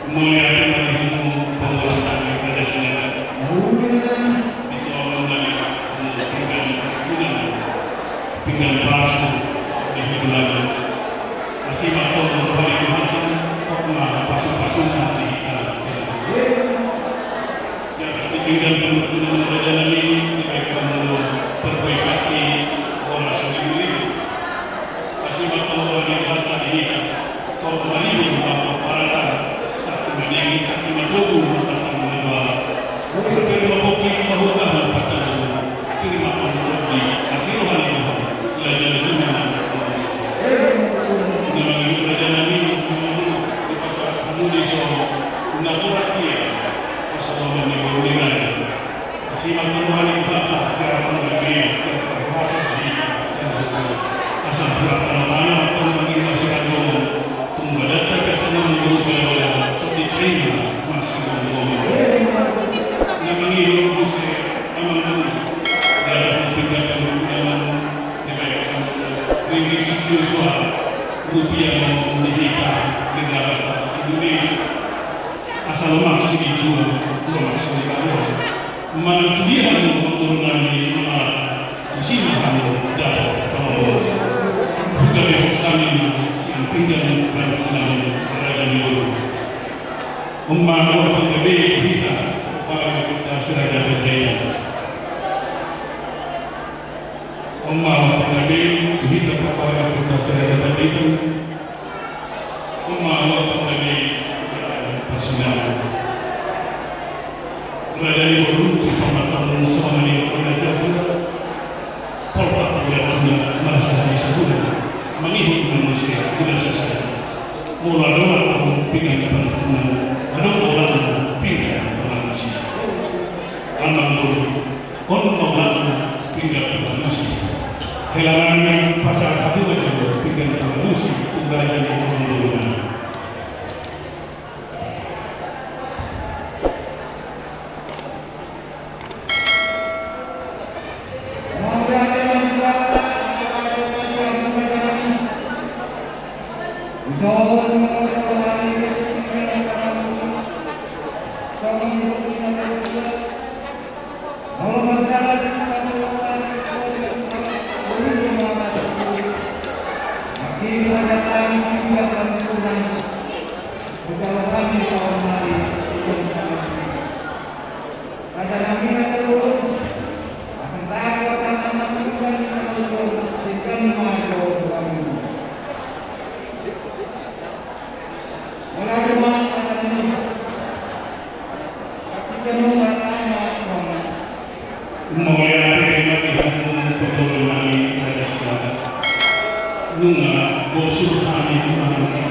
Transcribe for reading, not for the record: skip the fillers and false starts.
mulia menghubung pengurusan pada saudara bisa mengenai pinggan palsu di hubungan masih waktu menghubungi Tuhan kok pasu-pasunya di yang pinggan pengurusan pada ini diberikan perbaiki bola sendiri masih waktu menghubungi Tuhan di kok kembali para sakti menyanyi sakti menunggu tentang menjual seperti membuat kehukuman pada terima kasih hasil hari belajar dunia dengan belajar ini di pasar Indonesia menakutkan dia pasal menegurkan simak Tuhan yang Bapa dalam negeri asal berapa mana pembagi masyarakat tunggu datang ke tanah menggurau diterima masih ngomong yang menghidup saya aman dalam kegiatan yang diberikan ringgit Yosua rupiah menikah negara Indonesia asal masih dijual belum masih dijual mana dia mengurangi mengalah di sini kamu dapat kalau bukan kami yang pinjam dan berada di luar membangun lebih kita para kita sudah berjaya membangun lebih kita para kita sudah berjaya membangun lebih persenjataan berada di luar pemakaman semua ini berada polpak berada merasa disebut mengikut manusia tidak selesai mulai kamu pingin berteman ada orang pindah manusia anak dulu orang pindah manusia kehilangan pasal satu aja pindah manusia tunggal dari orang dulu Nunga bosur kami mengenai